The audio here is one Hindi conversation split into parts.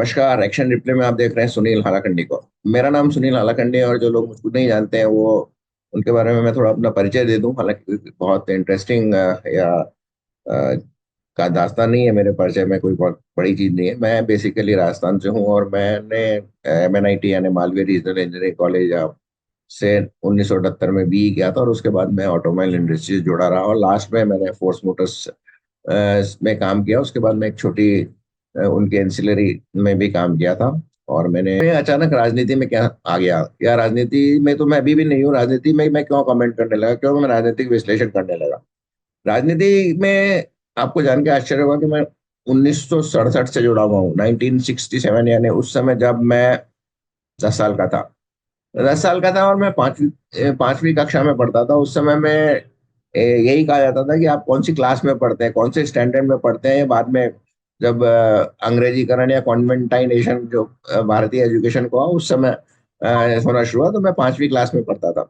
नमस्कार। एक्शन रिप्ले में आप देख रहे हैं सुनील हालाकंडी को। मेरा नाम सुनील हालाकंडी है और जो लोग मुझको नहीं जानते हैं वो उनके बारे में मैं थोड़ा अपना परिचय दे दूं। हालांकि बहुत इंटरेस्टिंग या का दास्तान नहीं है। मेरे परिचय में कोई बहुत बड़ी चीज नहीं है। मैं बेसिकली राजस्थान से हूं और मैंने MNIT यानी मालवीय रीजनल इंजीनियरिंग कॉलेज से 1978 में BE किया था और उसके बाद मैं ऑटोमोबाइल इंडस्ट्री से जुड़ा रहा और लास्ट में मैंने फोर्स मोटर्स में काम किया। उसके बाद मैं एक छोटी उनके एंसिलरी में भी काम किया था। और मैं अचानक राजनीति में क्या आ गया, या राजनीति में तो मैं अभी भी नहीं हूँ। राजनीति में मैं क्यों कमेंट करने लगा, क्यों मैं राजनीतिक विश्लेषण करने लगा। राजनीति में आपको जान के आश्चर्य होगा कि मैं 1967 से जुड़ा हुआ हूँ, 1967, यानी उस समय जब मैं 10 साल का था। 10 साल का था और मैं पांचवी कक्षा में पढ़ता था। उस समय में यही कहा जाता था कि आप कौन सी क्लास में पढ़ते हैं, कौन से स्टैंडर्ड में पढ़ते हैं। बाद में जब अंग्रेजीकरण या कॉन्वेंटाइजेशन जो भारतीय एजुकेशन को उस समय होना शुरू हुआ, तो मैं 5वीं क्लास में पढ़ता था।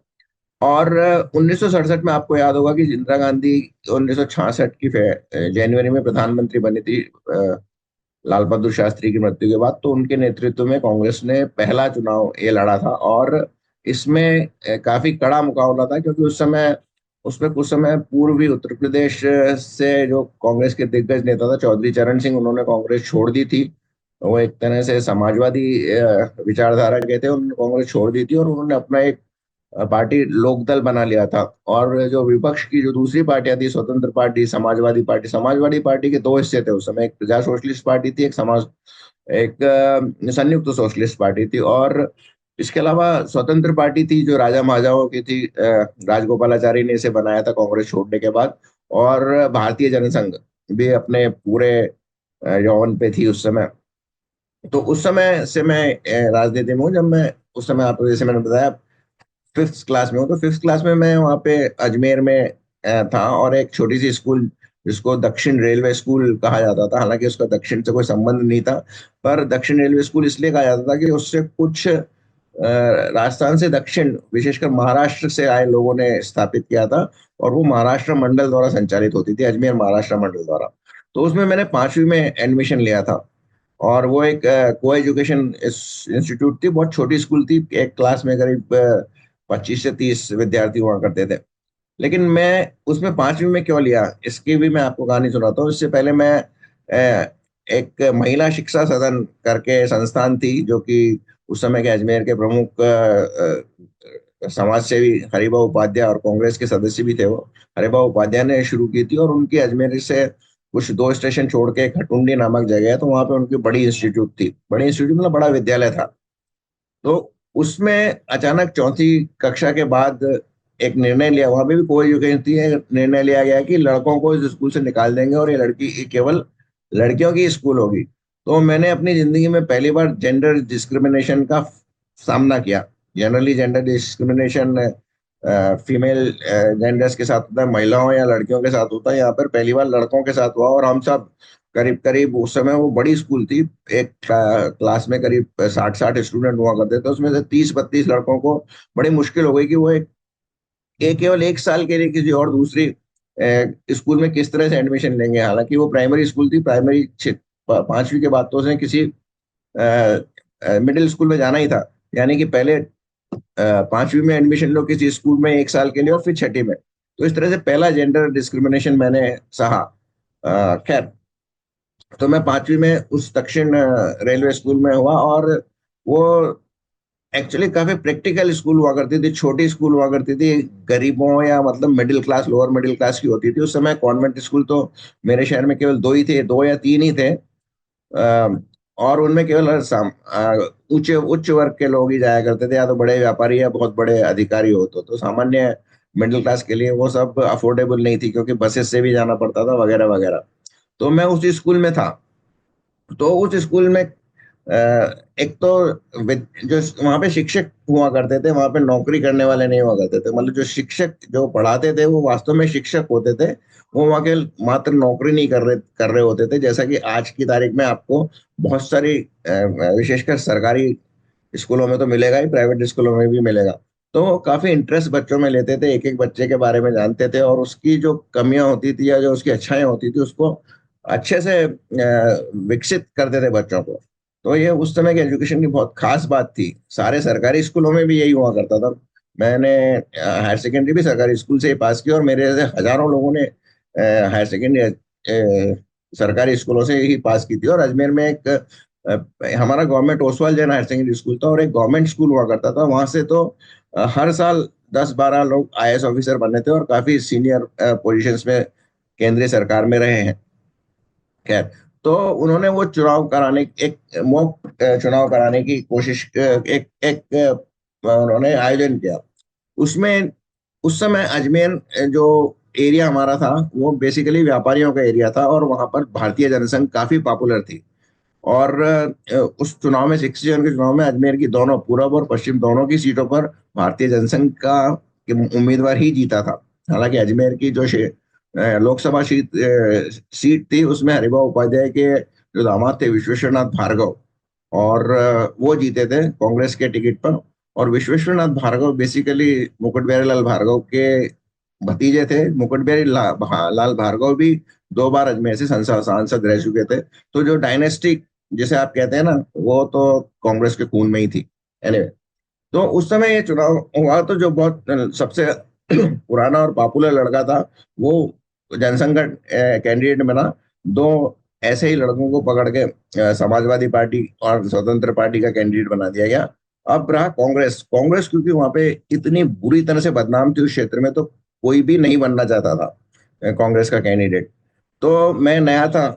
और 1967 में आपको याद होगा कि इंदिरा गांधी 1966 की जनवरी में प्रधानमंत्री बनी थी, लाल बहादुर शास्त्री की मृत्यु के बाद। तो उनके नेतृत्व में कांग्रेस ने पहला चुनाव ये लड़ा था और इसमें काफी कड़ा मुकाबला था, क्योंकि उस समय उसमें कुछ समय पूर्वी उत्तर प्रदेश से जो कांग्रेस के दिग्गज नेता था चौधरी चरण सिंह, उन्होंने कांग्रेस छोड़ दी थी। वो एक तरह से समाजवादी विचारधारा के थे, उन्होंने कांग्रेस छोड़ दी थी और उन्होंने अपना एक पार्टी लोकदल बना लिया था। और जो विपक्ष की जो दूसरी पार्टियां थी, स्वतंत्र पार्टी, समाजवादी पार्टी के दो हिस्से थे उस समय। एक प्रजा सोशलिस्ट पार्टी थी, एक संयुक्त सोशलिस्ट पार्टी थी। और इसके अलावा स्वतंत्र पार्टी थी जो राजा महाराजाओं की थी। राजगोपालाचारी ने इसे बनाया था कांग्रेस छोड़ने के बाद। और भारतीय जनसंघ भी अपने पूरे यौवन पे थी उस समय। तो उस समय से मैं राजनीति में हूँ। जब मैं उस समय, आपको जैसे मैंने बताया, 5th क्लास में हूँ, तो 5th क्लास में मैं वहाँ पे अजमेर में था। और एक छोटी सी स्कूल जिसको दक्षिण रेलवे स्कूल कहा जाता था, हालांकि उसका दक्षिण से कोई संबंध नहीं था, पर दक्षिण रेलवे स्कूल इसलिए कहा जाता था कि उससे कुछ राजस्थान से दक्षिण, विशेषकर महाराष्ट्र से आए लोगों ने स्थापित किया था। और वो महाराष्ट्र मंडल द्वारा संचालित होती थी, अजमेर महाराष्ट्र मंडल द्वारा। तो उसमें मैंने 5वीं में एडमिशन लिया था। और वो एक को एजुकेशन इंस्टीट्यूट थी, बहुत छोटी स्कूल थी। एक क्लास में करीब 25 से 30 विद्यार्थी हुआ करते थे। लेकिन मैं उसमें 5वीं में क्यों लिया, इसकी भी मैं आपको कहानी सुनाता हूँ। इससे पहले मैं एक महिला शिक्षा सदन करके संस्थान थी, जो कि उस समय के अजमेर के प्रमुख समाज सेवी हरिभा उपाध्याय, और कांग्रेस के सदस्य भी थे वो, हरिभा उपाध्याय ने शुरू की थी। और उनकी अजमेर से कुछ 2 स्टेशन छोड़ के खटुंडी नामक जगह है, तो वहां पे उनकी बड़ी इंस्टीट्यूट थी। बड़ी इंस्टीट्यूट मतलब बड़ा विद्यालय था। तो उसमें अचानक 4वीं कक्षा के बाद एक निर्णय लिया, वहां पे भी कोई एजुकेशन थी, निर्णय लिया गया कि लड़कों को इस स्कूल से निकाल देंगे और ये केवल लड़कियों की स्कूल होगी। तो मैंने अपनी जिंदगी में पहली बार जेंडर डिस्क्रिमिनेशन का सामना किया। Generally gender discrimination female genders के साथ होता है, महिलाओं या लड़कियों के साथ होता है। यहाँ पर पहली बार लड़कों के साथ हुआ। और हम सब करीब करीब, उस समय वो बड़ी स्कूल थी, एक क्लास में करीब 60-60 स्टूडेंट हुआ करते थे। उसमें से 30-32 लड़कों को बड़ी मुश्किल हो गई कि वो एक केवल एक साल के लिए किसी और दूसरी स्कूल में किस तरह से एडमिशन लेंगे। हालांकि वो प्राइमरी स्कूल थी, 5वीं के बाद तो उसने किसी मिडिल स्कूल में जाना ही था। यानी कि पहले 5वीं में एडमिशन लो किसी स्कूल में एक साल के लिए, और फिर छठी में। तो इस तरह से पहला जेंडर डिस्क्रिमिनेशन मैंने सहा। खैर, तो मैं 5वीं में उस दक्षिण रेलवे स्कूल में हुआ। और वो एक्चुअली काफी प्रैक्टिकल स्कूल हुआ करती थी, छोटी स्कूल हुआ करती थी। गरीबों या मतलब middle class, lower middle class की होती थी। उस समय कॉन्वेंट स्कूल तो मेरे शहर में केवल दो ही थे, 2 या 3 ही थे। और उनमें केवल ऊंचे उच्च वर्ग के लोग ही जाया करते थे, या तो बड़े व्यापारी या बहुत बड़े अधिकारी हो। तो सामान्य मिडिल क्लास के लिए वो सब अफोर्डेबल नहीं थी, क्योंकि बसेस से भी जाना पड़ता था वगैरह वगैरह। तो मैं उसी स्कूल में था। तो उस स्कूल में एक तो जो वहां पे शिक्षक हुआ करते थे, वहां पे नौकरी करने वाले नहीं हुआ करते थे। मतलब जो शिक्षक जो पढ़ाते थे वो वास्तव में शिक्षक होते थे। वो वहां के मात्र नौकरी नहीं कर रहे होते थे। जैसा कि आज की तारीख में आपको बहुत सारी विशेषकर सरकारी स्कूलों में तो मिलेगा ही, प्राइवेट स्कूलों में भी मिलेगा। तो वो काफी इंटरेस्ट बच्चों में लेते थे, एक एक बच्चे के बारे में जानते थे, और उसकी जो कमियां होती थी या जो उसकी अच्छाइयां होती थी उसको अच्छे से विकसित करते थे बच्चों को। तो ये उस समय की एजुकेशन की बहुत खास बात थी। सारे सरकारी स्कूलों में भी यही हुआ करता था। मैंने हायर सेकेंडरी भी सरकारी स्कूल से ही पास की, और मेरे जैसे हजारों लोगों ने हायर सेकेंडरी सरकारी स्कूलों से ही पास की थी। और अजमेर में एक हमारा government Oswal Jain higher secondary school था, और एक गवर्नमेंट स्कूल हुआ करता था वहां से। तो हर साल 10-12 लोग आईएएस ऑफिसर बने थे, और काफी सीनियर पोजीशंस में केंद्रीय सरकार में रहे हैं। खैर, तो उन्होंने वो चुनाव कराने, एक मॉक चुनाव कराने की कोशिश, एक एक उन्होंने आयोजन किया। उसमें उस समय अजमेर जो एरिया हमारा था, वो बेसिकली व्यापारियों का एरिया था, और वहां पर भारतीय जनसंघ काफी पॉपुलर थी। और उस चुनाव में, 67 के चुनाव में, अजमेर की दोनों, पूरब और पश्चिम दोनों की सीटों पर भारतीय जनसंघ का उम्मीदवार ही जीता था। हालांकि अजमेर की जो लोकसभा सीट थी, उसमें हरिभाऊ उपाध्याय के जो दामाद थे, विश्वेश्वरनाथ भार्गव, और वो जीते थे कांग्रेस के टिकट पर। और विश्वेश्वरनाथ भार्गव बेसिकली मुकुट बिहारी लाल भार्गव के भतीजे थे। मुकुट बिहारी लाल भार्गव भी 2 बार अजमेर से संसद सांसद रह चुके थे। तो जो डायनेस्टिक जिसे आप कहते हैं ना, वो तो कांग्रेस के खून में ही थी। एनीवे, तो उस समय ये चुनाव हुआ, तो जो बहुत सबसे पुराना और पॉपुलर लड़का था, वो जनसंघ का कैंडिडेट बना। दो ऐसे ही लड़कों को पकड़ के समाजवादी पार्टी और स्वतंत्र पार्टी का कैंडिडेट बना दिया गया। अब रहा कांग्रेस। कांग्रेस क्योंकि वहां पे इतनी बुरी तरह से बदनाम थी उस क्षेत्र में, तो कोई भी नहीं बनना चाहता था कांग्रेस का कैंडिडेट। तो मैं नया था,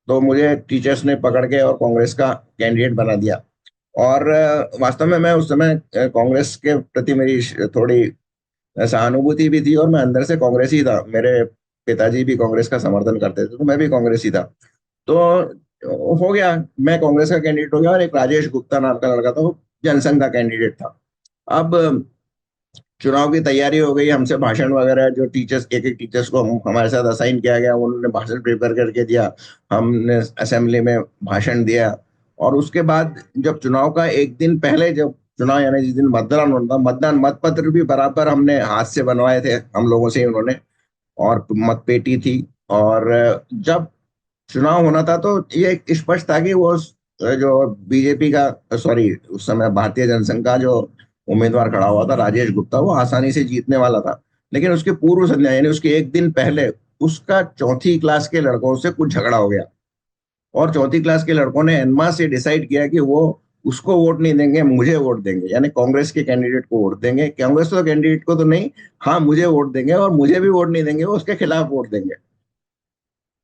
तो मुझे टीचर्स ने पकड़ के और कांग्रेस का कैंडिडेट बना दिया। और वास्तव में मैं उस समय कांग्रेस के प्रति मेरी थोड़ी सहानुभूति भी थी, और मैं अंदर से कांग्रेस ही था। मेरे पिताजी भी कांग्रेस का समर्थन करते थे, तो मैं भी कांग्रेस ही था। तो हो गया, मैं कांग्रेस का कैंडिडेट हो गया, और एक राजेश गुप्ता नाम का लड़का था, वो जनसंघ का कैंडिडेट था। अब चुनाव की तैयारी हो गई, हमसे भाषण वगैरह, जो टीचर्स, एक एक टीचर्स को हमारे साथ असाइन किया गया, उन्होंने भाषण प्रिपेयर करके दिया। हमने असेंबली में भाषण दिया। और उसके बाद जब चुनाव का एक दिन पहले, जब चुनाव यानी जिस दिन मतदान होना था, मतदान मत पत्र भी बराबर हमने हाथ से बनवाए थे, हम लोगों से ही उन्होंने। और मत पेटी थी। और जब चुनाव होना था, तो ये स्पष्ट था कि वो जो बीजेपी का, सॉरी, उस समय भारतीय जनसंघ का जो उम्मीदवार खड़ा हुआ था, राजेश गुप्ता, वो आसानी से जीतने वाला था। लेकिन उसके पूर्व संध्या, यानी उसके एक दिन पहले, उसका चौथी क्लास के लड़कों से कुछ झगड़ा हो गया। और चौथी क्लास के लड़कों ने एनमास से डिसाइड किया कि वो उसको वोट नहीं देंगे, मुझे वोट देंगे, यानी कांग्रेस के कैंडिडेट को वोट देंगे। कांग्रेस तो कैंडिडेट को तो नहीं, हाँ मुझे वोट देंगे, और मुझे भी वोट नहीं देंगे, वो उसके खिलाफ वोट देंगे।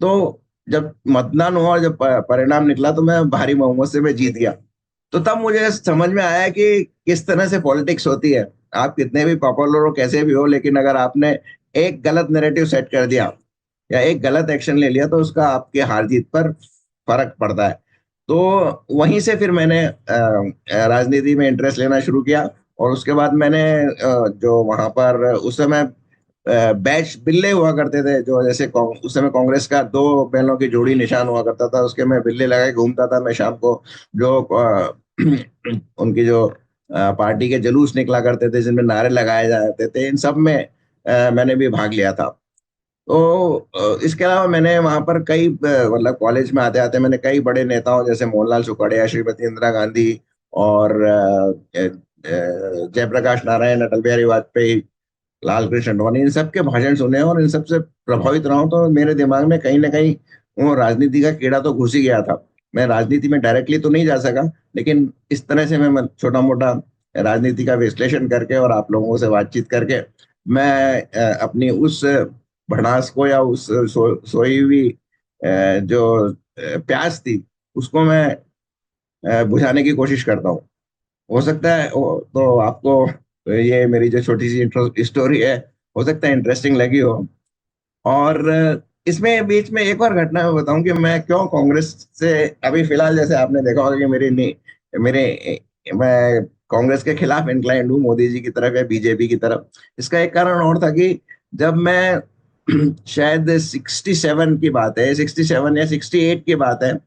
तो जब मतदान हुआ और जब परिणाम निकला, तो मैं भारी बहुमत से मैं जीत गया। तो तब मुझे समझ में आया कि किस तरह से पॉलिटिक्स होती है। आप कितने भी पॉपुलर हो, कैसे भी हो, लेकिन अगर आपने एक गलत नैरेटिव सेट कर दिया या एक गलत एक्शन ले लिया, तो उसका आपके हार जीत पर फर्क पड़ता है। तो वहीं से फिर मैंने राजनीति में इंटरेस्ट लेना शुरू किया। और उसके बाद मैंने जो वहां पर उस समय बैच बिल्ले हुआ करते थे, जो जैसे उस समय कांग्रेस का दो बैलों की जोड़ी निशान हुआ करता था, उसके मैं बिल्ले लगा के घूमता था मैं शाम को। जो उनकी जो पार्टी के जुलूस निकला करते थे, जिनमें नारे लगाए जाते थे, इन सब में मैंने भी भाग लिया था। तो इसके अलावा मैंने वहां पर कई मतलब कॉलेज में आते आते मैंने कई बड़े नेताओं, जैसे मोहनलाल सुखड़िया, श्रीमती इंदिरा गांधी, और जयप्रकाश नारायण, अटल बिहारी वाजपेयी, लाल कृष्ण आडवाणी, इन सब के भाषण सुने, और इन सब से प्रभावित रहा हूं। तो मेरे दिमाग में कहीं ना कहीं वो राजनीति का कीड़ा तो घुस ही गया था। मैं राजनीति में डायरेक्टली तो नहीं जा सका, लेकिन इस तरह से मैं छोटा मोटा राजनीति का विश्लेषण करके और आप लोगों से बातचीत करके, मैं अपनी उस भड़ास को, या उस सोई हुई जो प्यास थी, उसको मैं बुझाने की कोशिश करता हूँ। हो सकता है तो आपको ये मेरी जो छोटी सी स्टोरी है, हो सकता है इंटरेस्टिंग लगी हो। और इसमें बीच में एक और घटना मैं बताऊं कि मैं क्यों कांग्रेस से, अभी फिलहाल जैसे आपने देखा होगा कि मेरे मैं कांग्रेस के खिलाफ इंक्लाइंड हूँ, मोदी जी की तरफ या बीजेपी की तरफ। इसका एक कारण और था कि जब मैं शायद 67 की बात है, 67 या 68 की बात है,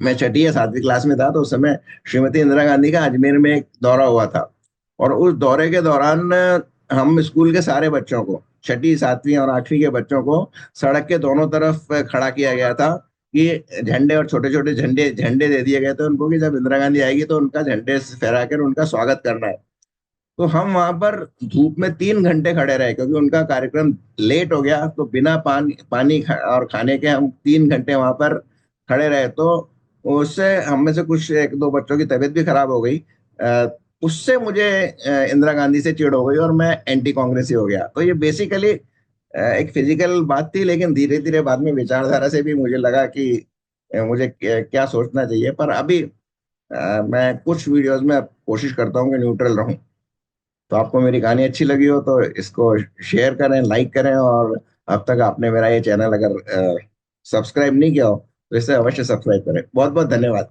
मैं छठी या सातवीं क्लास में था, तो उस समय श्रीमती इंदिरा गांधी का अजमेर में एक दौरा हुआ था। और उस दौरे के दौरान हम स्कूल के सारे बच्चों को, छठी, सातवीं और आठवीं के बच्चों को, सड़क के दोनों तरफ खड़ा किया गया था। कि झंडे और छोटे छोटे झंडे झंडे दे दिए गए थे उनको कि जब इंदिरा गांधी आएगी तो उनका झंडे फहरा कर उनका स्वागत करना है। तो हम वहां पर धूप में 3 घंटे खड़े रहे क्योंकि उनका कार्यक्रम लेट हो गया, तो बिना और खाने के हम 3 घंटे वहां पर खड़े रहे। तो उससे हम में से कुछ एक दो बच्चों की तबीयत भी खराब हो गई। उससे मुझे इंदिरा गांधी से चिढ़ हो गई और मैं एंटी कांग्रेसी हो गया। तो ये बेसिकली एक फिजिकल बात थी, लेकिन धीरे धीरे बाद में विचारधारा से भी मुझे लगा कि मुझे क्या सोचना चाहिए। पर अभी मैं कुछ वीडियोस में अब कोशिश करता हूँ कि न्यूट्रल रहूं। तो आपको मेरी कहानी अच्छी लगी हो तो इसको शेयर करें, लाइक करें, और अब तक आपने मेरा ये चैनल अगर सब्सक्राइब नहीं किया हो तो इसे अवश्य सब्सक्राइब करें। बहुत बहुत धन्यवाद।